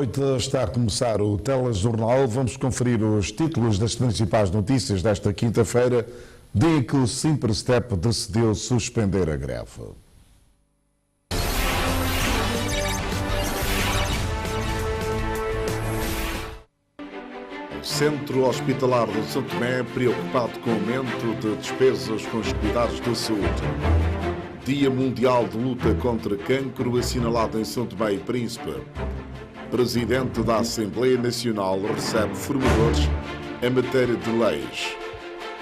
noite, está a começar o telejornal. Vamos conferir os títulos das principais notícias desta quinta-feira, dia em que o Simprestep decidiu suspender a greve. O Centro Hospitalar de São Tomé preocupado com o aumento de despesas com os cuidados de saúde. Dia Mundial de Luta contra Cancro assinalado em São Tomé e Príncipe. Presidente da Assembleia Nacional recebe formadores em matéria de leis.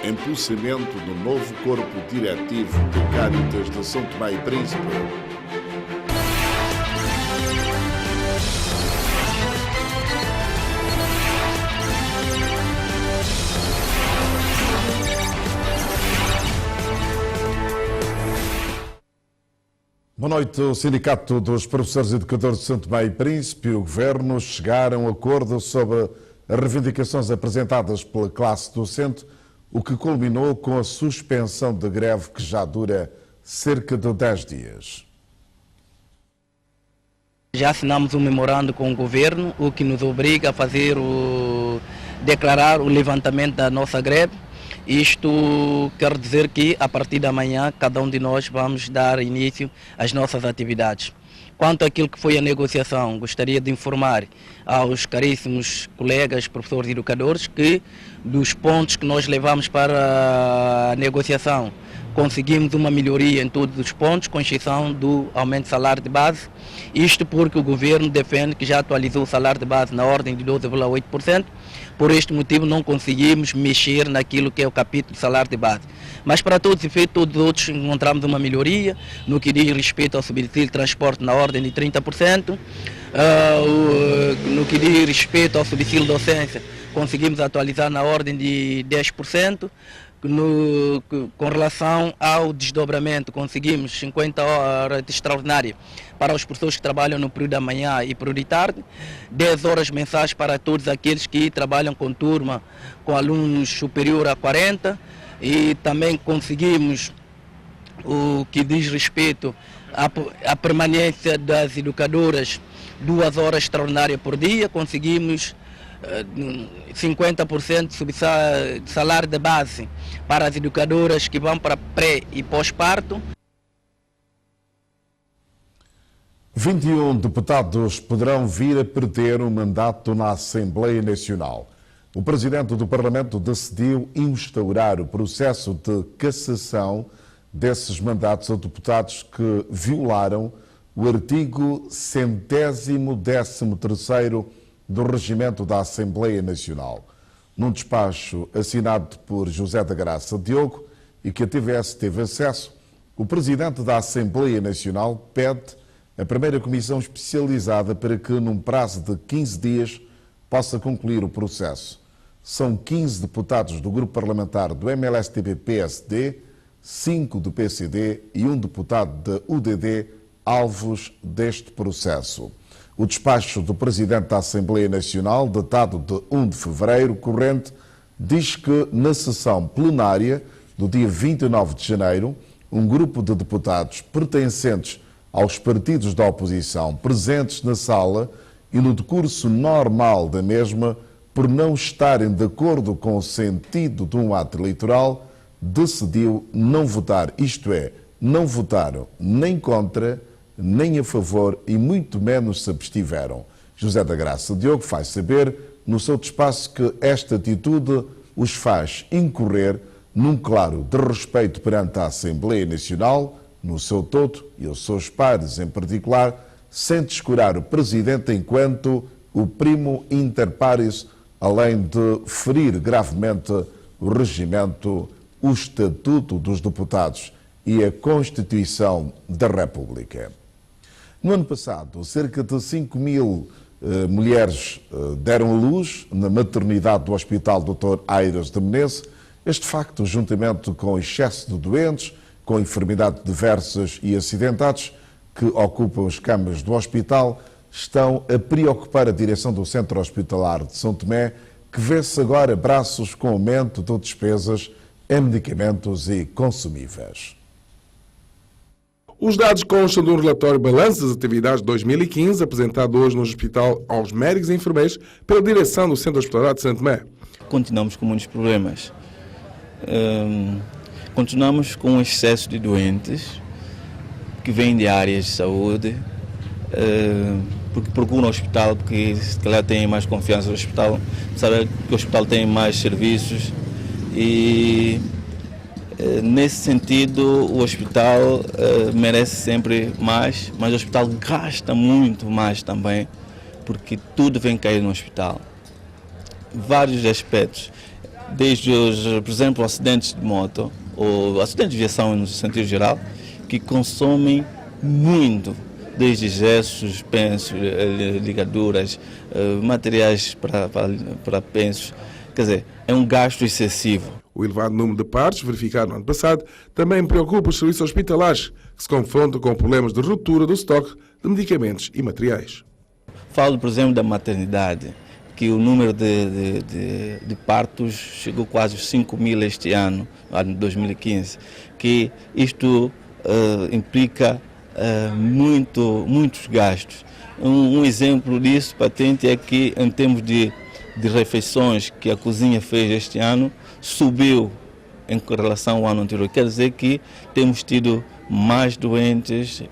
Impulsamento do novo corpo diretivo de Caritas de São Tomé e Príncipe. Boa noite. O Sindicato dos Professores Educadores de São Tomé e Príncipe e o Governo chegaram a acordo sobre as reivindicações apresentadas pela classe docente, o que culminou com a suspensão da greve que já dura cerca de 10 dias. Já assinamos um memorando com o Governo, o que nos obriga a declarar o levantamento da nossa greve. Isto quer dizer que, a partir da manhã, cada um de nós vamos dar início às nossas atividades. Quanto àquilo que foi a negociação, gostaria de informar aos caríssimos colegas, professores e educadores, que dos pontos que nós levamos para a negociação, conseguimos uma melhoria em todos os pontos, com exceção do aumento do salário de base. Isto porque o Governo defende que já atualizou o salário de base na ordem de 12,8%. Por este motivo não conseguimos mexer naquilo que é o capítulo de salário de base. Mas para todos os efeitos, todos os outros encontramos uma melhoria no que diz respeito ao subsídio de transporte na ordem de 30%. No que diz respeito ao subsídio de docência, conseguimos atualizar na ordem de 10%. Com relação ao desdobramento, conseguimos 50 horas de extraordinária para os professores que trabalham no período da manhã e período de tarde, 10 horas mensais para todos aqueles que trabalham com turma com alunos superior a 40, e também conseguimos o que diz respeito à permanência das educadoras 2 horas extraordinárias por dia, conseguimos 50% de salário de base para as educadoras que vão para pré e pós-parto. 21 deputados poderão vir a perder um mandato na Assembleia Nacional. O Presidente do Parlamento decidiu instaurar o processo de cassação desses mandatos a deputados que violaram o artigo 113º do Regimento da Assembleia Nacional. Num despacho assinado por José da Graça Diogo e que a TVS teve acesso, o Presidente da Assembleia Nacional pede a primeira comissão especializada para que, num prazo de 15 dias, possa concluir o processo. São 15 deputados do grupo parlamentar do MLSTP-PSD, 5 do PCD e 1 deputado da UDD, alvos deste processo. O despacho do Presidente da Assembleia Nacional, datado de 1 de fevereiro corrente, diz que na sessão plenária do dia 29 de janeiro, um grupo de deputados pertencentes aos partidos da oposição presentes na sala e no decurso normal da mesma, por não estarem de acordo com o sentido de um ato eleitoral, decidiu não votar, isto é, não votaram nem contra, nem a favor e muito menos se abstiveram. José da Graça Diogo faz saber no seu despacho que esta atitude os faz incorrer num claro desrespeito perante a Assembleia Nacional, no seu todo, e aos seus pares em particular, sem descurar o Presidente enquanto o primo inter pares, além de ferir gravemente o regimento, o Estatuto dos Deputados e a Constituição da República. No ano passado, cerca de 5.000 mulheres deram a luz na maternidade do Hospital Dr. Aires de Menezes. Este facto, juntamente com o excesso de doentes, com enfermidades diversas e acidentados que ocupam as camas do hospital, estão a preocupar a direção do Centro Hospitalar de São Tomé, que vê-se agora braços com aumento de despesas em medicamentos e consumíveis. Os dados constam de um relatório Balanço das Atividades de 2015, apresentado hoje no hospital aos médicos e enfermeiros pela direção do Centro Hospitalar de Santo Tomé. Continuamos com muitos problemas. Continuamos com um excesso de doentes que vêm de áreas de saúde, porque procuram o hospital, porque se calhar têm mais confiança no hospital, sabem que o hospital tem mais serviços e nesse sentido o hospital merece sempre mais, mas o hospital gasta muito mais também, porque tudo vem cair no hospital. Vários aspectos, desde os, por exemplo, acidentes de moto ou acidentes de viação no sentido geral, que consomem muito, desde gessos, pensos, ligaduras, materiais para pensos, quer dizer, é um gasto excessivo. O elevado número de partos verificado no ano passado também preocupa os serviços hospitalares, que se confrontam com problemas de ruptura do estoque de medicamentos e materiais. Falo, por exemplo, da maternidade, que o número de partos chegou quase aos 5.000 este ano 2015, que isto implica muitos gastos. Um exemplo disso patente é que, em termos de refeições que a cozinha fez este ano, subiu em relação ao ano anterior. Quer dizer que temos tido mais doentes,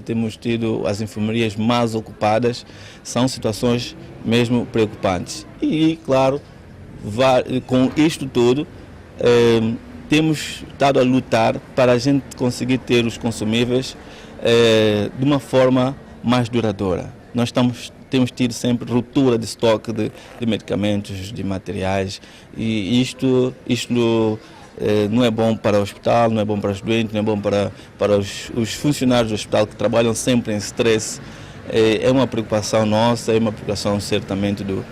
temos tido as enfermarias mais ocupadas, são situações mesmo preocupantes. E, claro, com isto tudo, temos estado a lutar para a gente conseguir ter os consumíveis de uma forma mais duradoura. Nós temos tido sempre ruptura de estoque de medicamentos, de materiais, e isto não é bom para o hospital, não é bom para os doentes, não é bom para os funcionários do hospital que trabalham sempre em stress. É uma preocupação nossa, é uma preocupação certamente do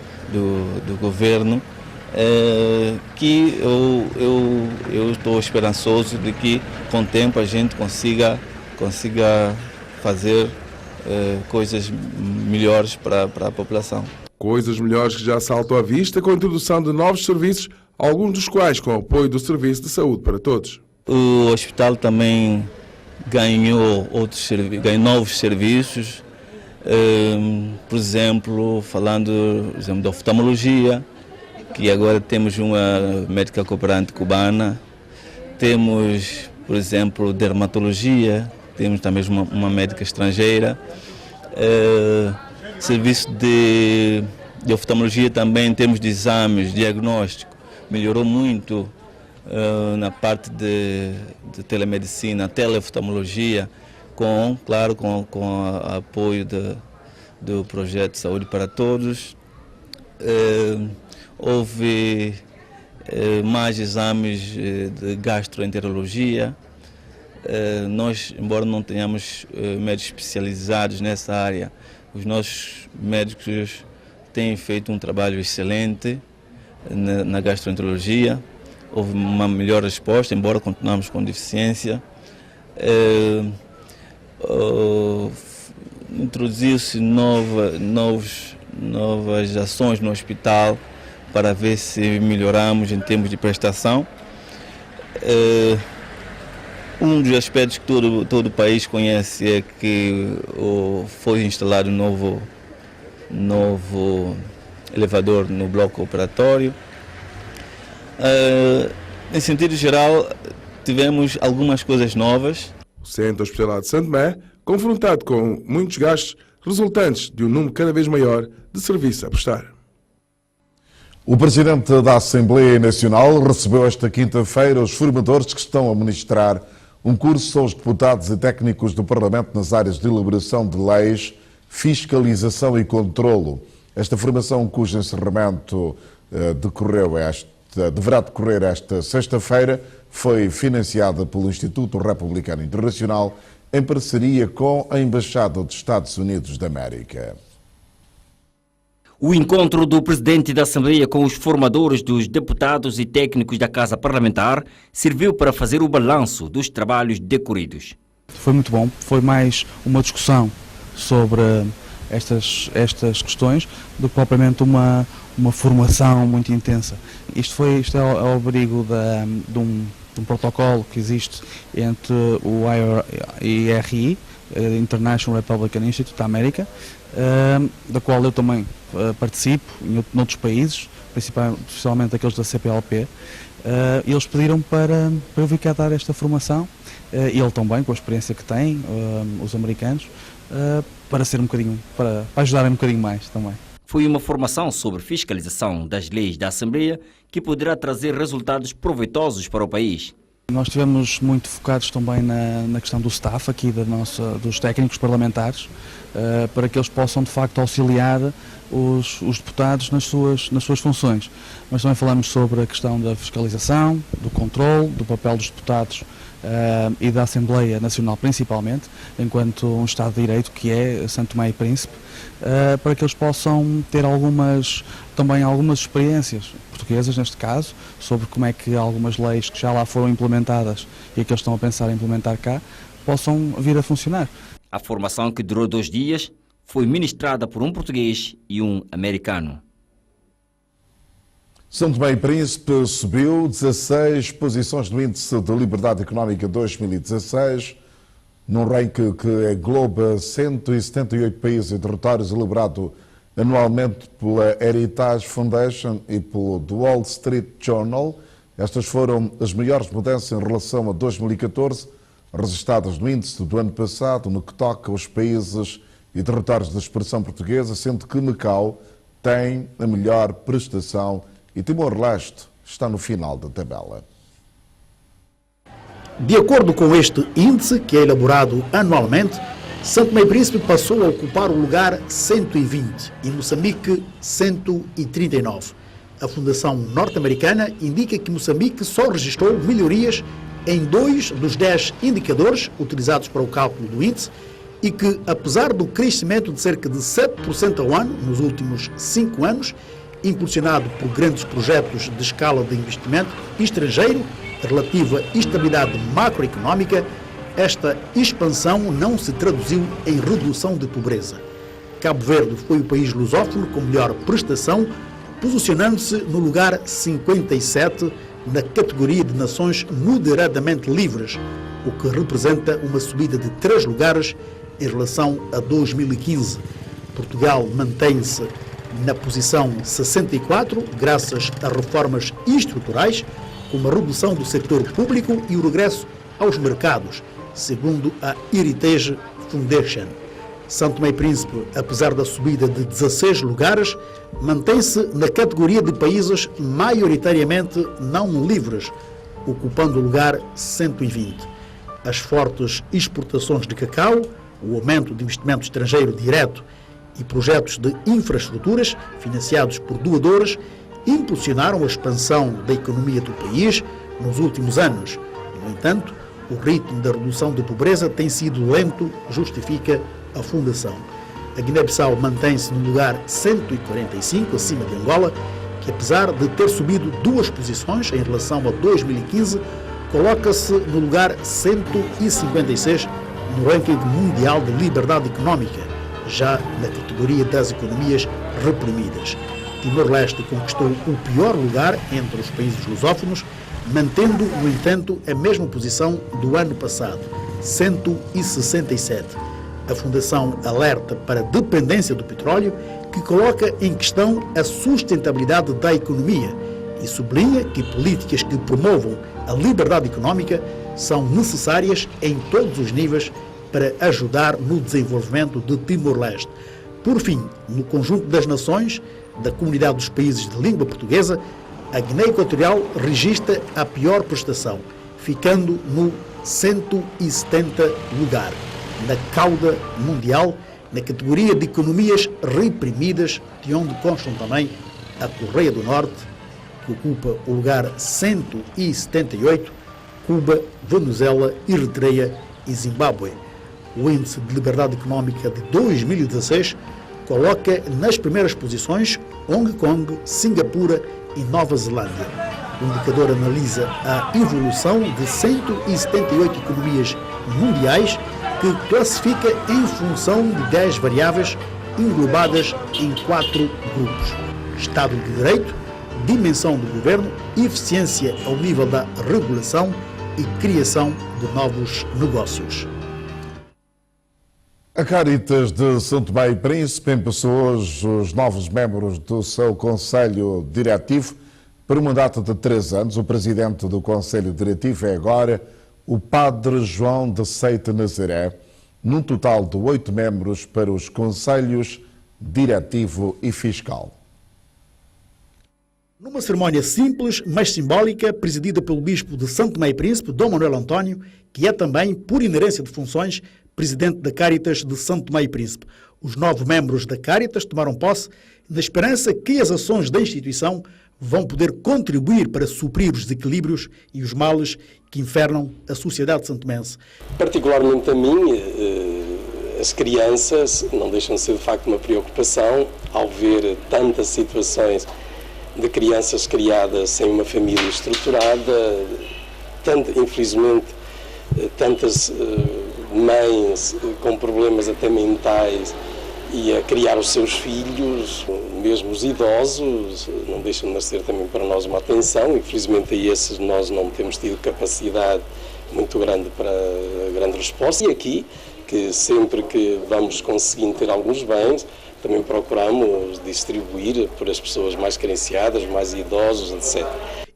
governo, que eu estou esperançoso de que com o tempo a gente consiga fazer coisas melhores para a população. Coisas melhores que já saltam à vista com a introdução de novos serviços, alguns dos quais com o apoio do Serviço de Saúde para Todos. O hospital também ganhou novos serviços, por exemplo, falando da oftalmologia, que agora temos uma médica cooperante cubana, temos, por exemplo, dermatologia, temos também uma médica estrangeira, serviço de oftalmologia também em termos de exames, diagnóstico, melhorou muito na parte de telemedicina, teleoftalmologia, claro, com o apoio do projeto Saúde para Todos. Houve mais exames de gastroenterologia. Nós, embora não tenhamos médicos especializados nessa área, os nossos médicos têm feito um trabalho excelente na gastroenterologia. Houve uma melhor resposta, embora continuamos com deficiência. Introduziu-se novas ações no hospital para ver se melhoramos em termos de prestação. Um dos aspectos que todo o país conhece é que foi instalado um novo elevador no bloco operatório. Em sentido geral, tivemos algumas coisas novas. O Centro Hospitalar de Santo Tomé, confrontado com muitos gastos resultantes de um número cada vez maior de serviços a prestar. O Presidente da Assembleia Nacional recebeu esta quinta-feira os formadores que estão a ministrar um curso aos deputados e técnicos do Parlamento nas áreas de elaboração de leis, fiscalização e controlo. Esta formação, cujo encerramento deverá decorrer esta sexta-feira, foi financiada pelo Instituto Republicano Internacional em parceria com a Embaixada dos Estados Unidos da América. O encontro do Presidente da Assembleia com os formadores dos deputados e técnicos da Casa Parlamentar serviu para fazer o balanço dos trabalhos decorridos. Foi muito bom, foi mais uma discussão sobre estas questões do que propriamente uma formação muito intensa. Isto é ao abrigo um protocolo que existe entre o IRI, International Republican Institute da América, da qual eu também participo em outros países, principalmente aqueles da CPLP. Eles pediram para eu vir cá dar esta formação, e ele também, com a experiência que tem, os americanos, para ser um bocadinho, para ajudarem um bocadinho mais também. Foi uma formação sobre fiscalização das leis da Assembleia que poderá trazer resultados proveitosos para o país. Nós estivemos muito focados também na questão do staff aqui, dos técnicos parlamentares, para que eles possam de facto auxiliar os deputados nas suas funções. Mas também falamos sobre a questão da fiscalização, do controle, do papel dos deputados e da Assembleia Nacional principalmente, enquanto um Estado de Direito que é Santo Tomé e Príncipe, para que eles possam ter também algumas experiências portuguesas, neste caso, sobre como é que algumas leis que já lá foram implementadas e que eles estão a pensar em implementar cá, possam vir a funcionar. A formação, que durou 2 dias, foi ministrada por um português e um americano. São Tomé e Príncipe subiu 16 posições no Índice de Liberdade Económica 2016, num ranking que engloba 178 países e territórios, elaborado anualmente pela Heritage Foundation e pelo The Wall Street Journal. Estas foram as maiores mudanças em relação a 2014, registradas no índice do ano passado, no que toca aos países e territórios da expressão portuguesa, sendo que Macau tem a melhor prestação e Timor-Leste está no final da tabela. De acordo com este índice, que é elaborado anualmente, São Tomé e Príncipe passou a ocupar o lugar 120 e Moçambique 139. A Fundação Norte-Americana indica que Moçambique só registrou melhorias em 2 dos 10 indicadores utilizados para o cálculo do índice e que, apesar do crescimento de cerca de 7% ao ano nos últimos 5 anos, impulsionado por grandes projetos de escala de investimento estrangeiro, relativa estabilidade macroeconómica, esta expansão não se traduziu em redução de pobreza. Cabo Verde foi o país lusófono com melhor prestação, posicionando-se no lugar 57 na categoria de nações moderadamente livres, o que representa uma subida de 3 lugares em relação a 2015. Portugal mantém-se na posição 64, graças a reformas estruturais, como a redução do setor público e o regresso aos mercados, segundo a Heritage Foundation. São Tomé e Príncipe, apesar da subida de 16 lugares, mantém-se na categoria de países maioritariamente não livres, ocupando o lugar 120. As fortes exportações de cacau, o aumento de investimento estrangeiro direto e projetos de infraestruturas financiados por doadores impulsionaram a expansão da economia do país nos últimos anos. No entanto, o ritmo da redução da pobreza tem sido lento, justifica a Fundação. A Guiné-Bissau mantém-se no lugar 145, acima de Angola, que apesar de ter subido 2 posições em relação a 2015, coloca-se no lugar 156 no ranking mundial de liberdade económica, já na categoria das economias reprimidas. Timor-Leste conquistou o pior lugar entre os países lusófonos, mantendo, no entanto, a mesma posição do ano passado, 167. A Fundação alerta para a dependência do petróleo, que coloca em questão a sustentabilidade da economia e sublinha que políticas que promovam a liberdade económica são necessárias em todos os níveis para ajudar no desenvolvimento de Timor-Leste. Por fim, no conjunto das nações da Comunidade dos Países de Língua Portuguesa, a Guiné Equatorial registra a pior prestação, ficando no 170 lugar, na cauda mundial, na categoria de economias reprimidas, de onde constam também a Coreia do Norte, que ocupa o lugar 178, Cuba, Venezuela, Eritreia e Zimbábue. O Índice de Liberdade Económica de 2016 coloca nas primeiras posições Hong Kong, Singapura e Nova Zelândia. O indicador analisa a evolução de 178 economias mundiais, que classifica em função de 10 variáveis englobadas em 4 grupos: Estado de Direito, dimensão do governo, eficiência ao nível da regulação e criação de novos negócios. A Caritas de São Tomé e Príncipe empossou hoje os novos membros do seu Conselho Diretivo por um mandato de 3 anos. O presidente do Conselho Diretivo é agora o Padre João de Seite Nazaré, num total de 8 membros para os Conselhos Diretivo e Fiscal. Numa cerimónia simples, mas simbólica, presidida pelo Bispo de São Tomé e Príncipe, Dom Manuel António, que é também, por inerência de funções, presidente da Caritas de São Tomé e Príncipe. Os 9 membros da Caritas tomaram posse na esperança que as ações da instituição vão poder contribuir para suprir os desequilíbrios e os males que infernam a sociedade santomense. Particularmente a mim, as crianças não deixam de ser de facto uma preocupação ao ver tantas situações de crianças criadas sem uma família estruturada, infelizmente tantas mães com problemas até mentais e a criar os seus filhos, mesmo os idosos, não deixam de ser também para nós uma atenção. Infelizmente a esses nós não temos tido capacidade muito grande para grande resposta. E aqui, que sempre que vamos conseguindo ter alguns bens, também procuramos distribuir para as pessoas mais carenciadas, mais idosos, etc.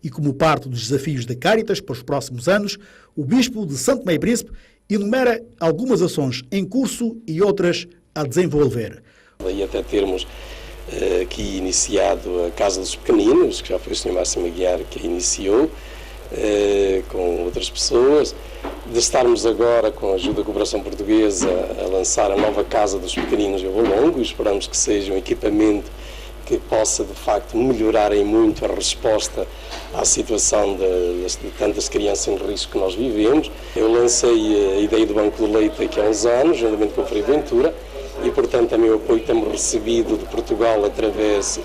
E como parte dos desafios da Caritas para os próximos anos, o Bispo de São Tomé e Príncipe enumera algumas ações em curso e outras a desenvolver. Daí até termos aqui iniciado a Casa dos Pequeninos, que já foi o Sr. Máximo Aguiar que a iniciou, com outras pessoas, de estarmos agora, com a ajuda da Cooperação Portuguesa, a lançar a nova Casa dos Pequeninos em Valongo, e esperamos que seja um equipamento que possa, de facto, melhorar em muito a resposta à situação de tantas crianças em risco que nós vivemos. Eu lancei a ideia do Banco do Leite aqui há uns anos, juntamente com a Frei Ventura, e, portanto, também o apoio que temos recebido de Portugal através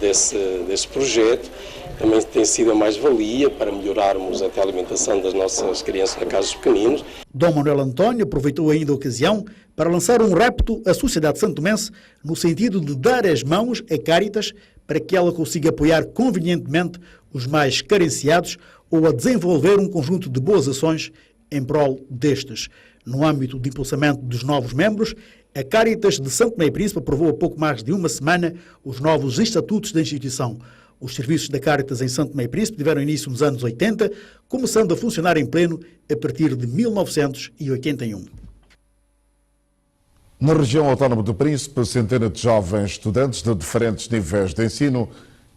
desse projeto também tem sido a mais-valia para melhorarmos até a alimentação das nossas crianças na Casa dos Pequeninos. Dom Manuel António aproveitou ainda a ocasião para lançar um repto à sociedade santomense no sentido de dar as mãos a Caritas para que ela consiga apoiar convenientemente os mais carenciados ou a desenvolver um conjunto de boas ações em prol destes. No âmbito de impulsamento dos novos membros, a Caritas de São Tomé e Príncipe aprovou há pouco mais de uma semana os novos estatutos da instituição. Os serviços da Caritas em São Tomé e Príncipe tiveram início nos anos 80, começando a funcionar em pleno a partir de 1981. Na região autónoma do Príncipe, centenas de jovens estudantes de diferentes níveis de ensino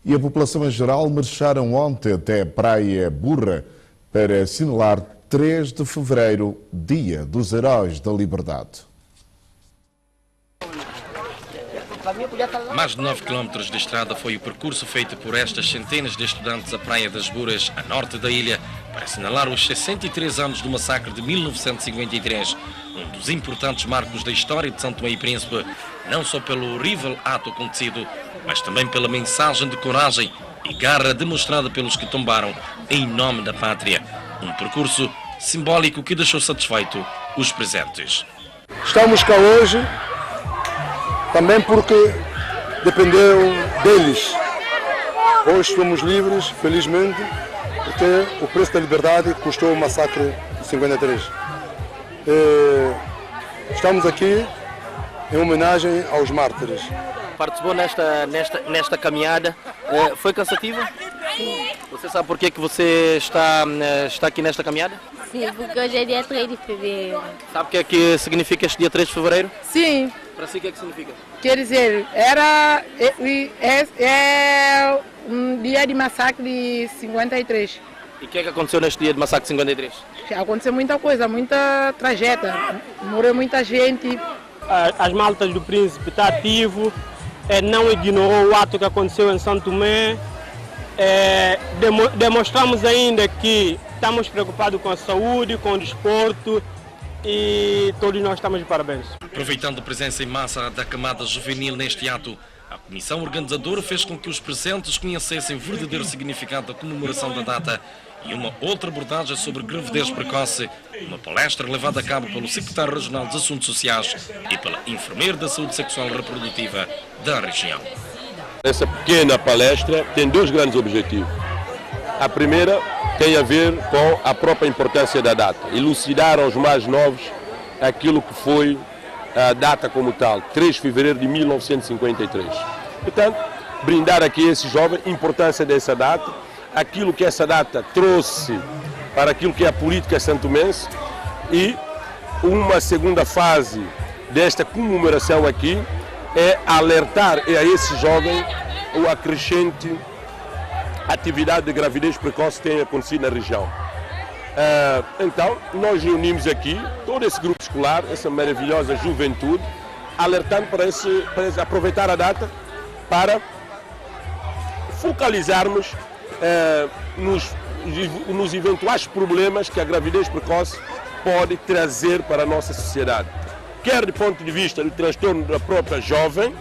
e a população em geral marcharam ontem até a Praia Burra para assinalar 3 de fevereiro, Dia dos Heróis da Liberdade. Mais de 9 km de estrada foi o percurso feito por estas centenas de estudantes à Praia das Buras, a norte da ilha, para assinalar os 63 anos do massacre de 1953, um dos importantes marcos da história de São Tomé e Príncipe, não só pelo horrível ato acontecido, mas também pela mensagem de coragem e garra demonstrada pelos que tombaram em nome da pátria. Um percurso simbólico que deixou satisfeito os presentes. Estamos cá hoje também porque dependeu deles. Hoje somos livres, felizmente, porque o preço da liberdade custou o massacre de 53. Estamos aqui em homenagem aos mártires. Participou nesta caminhada. Foi cansativa? Sim. Você sabe por que você está aqui nesta caminhada? Sim, porque hoje é dia 3 de fevereiro. Sabe o que significa este dia 3 de fevereiro? Sim. Para si o que significa? Quer dizer, é um dia de massacre de 53. E o que aconteceu neste dia de massacre de 53? Aconteceu muita coisa, muita tragédia. Morreu muita gente. As maltas do Príncipe estão ativo, não ignorou o ato que aconteceu em São Tomé. Demonstramos ainda que estamos preocupados com a saúde, com o desporto e todos nós estamos de parabéns. Aproveitando a presença em massa da camada juvenil neste ato, a comissão organizadora fez com que os presentes conhecessem o verdadeiro significado da comemoração da data e uma outra abordagem sobre gravidez precoce, uma palestra levada a cabo pelo secretário regional dos Assuntos Sociais e pela enfermeira da Saúde Sexual e Reprodutiva da região. Essa pequena palestra tem dois grandes objetivos. A primeira tem a ver com a própria importância da data, elucidar aos mais novos aquilo que foi a data como tal, 3 de fevereiro de 1953. Portanto, brindar aqui a esses jovens a importância dessa data, aquilo que essa data trouxe para aquilo que é a política santomense, e uma segunda fase desta comemoração aqui é alertar a esses jovens o acrescente atividade de gravidez precoce que tem acontecido na região. Então, nós reunimos aqui todo esse grupo escolar, essa maravilhosa juventude, alertando para aproveitar a data para focalizarmos nos eventuais problemas que a gravidez precoce pode trazer para a nossa sociedade, quer do ponto de vista do transtorno da própria jovem,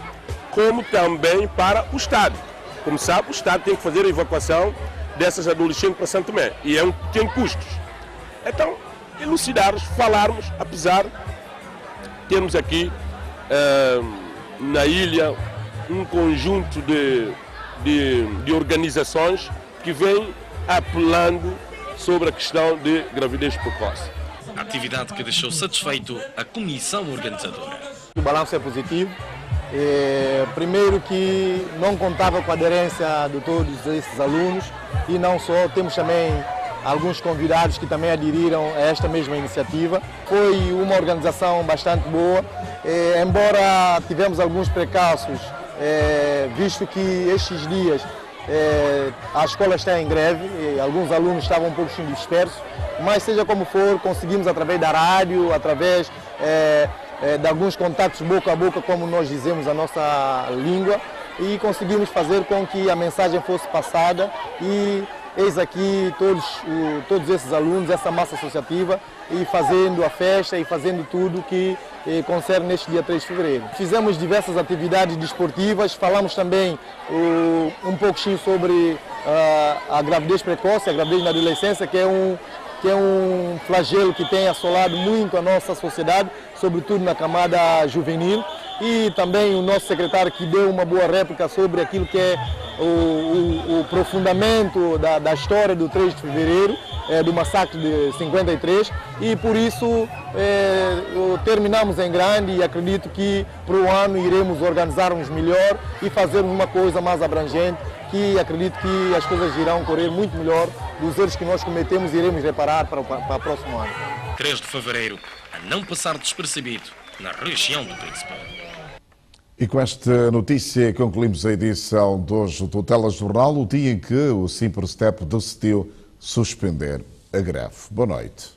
como também para o Estado. Como sabe, o Estado tem que fazer a evacuação dessas adolescentes para Santo Tomé, e tem custos. Então, elucidarmos, falarmos, apesar de termos aqui na ilha um conjunto de organizações que vêm apelando sobre a questão de gravidez precoce. A atividade que deixou satisfeito a comissão organizadora. O balanço é positivo. Primeiro que não contava com a aderência de todos esses alunos, e não só, temos também alguns convidados que também aderiram a esta mesma iniciativa. Foi uma organização bastante boa, embora tivemos alguns precalços, visto que estes dias a escola está em greve, alguns alunos estavam um pouco dispersos, mas seja como for, conseguimos através da rádio, através de alguns contatos boca a boca, como nós dizemos a nossa língua, e conseguimos fazer com que a mensagem fosse passada, e eis aqui todos esses alunos, essa massa associativa, e fazendo a festa e fazendo tudo que concerne neste dia 3 de fevereiro. Fizemos diversas atividades desportivas, falamos também um pouquinho sobre a gravidez precoce, a gravidez na adolescência, que é um flagelo que tem assolado muito a nossa sociedade, sobretudo na camada juvenil, e também o nosso secretário que deu uma boa réplica sobre aquilo que é o aprofundamento da história do 3 de fevereiro, do massacre de 53, e por isso terminamos em grande, e acredito que para o ano iremos organizar-nos melhor e fazermos uma coisa mais abrangente, que acredito que as coisas irão correr muito melhor. Dos erros que nós cometemos iremos reparar para o próximo ano. 3 de fevereiro, a não passar despercebido na região do Príncipe. E com esta notícia concluímos a edição de hoje do Telejornal, o dia em que o Simprestep decidiu suspender a greve. Boa noite.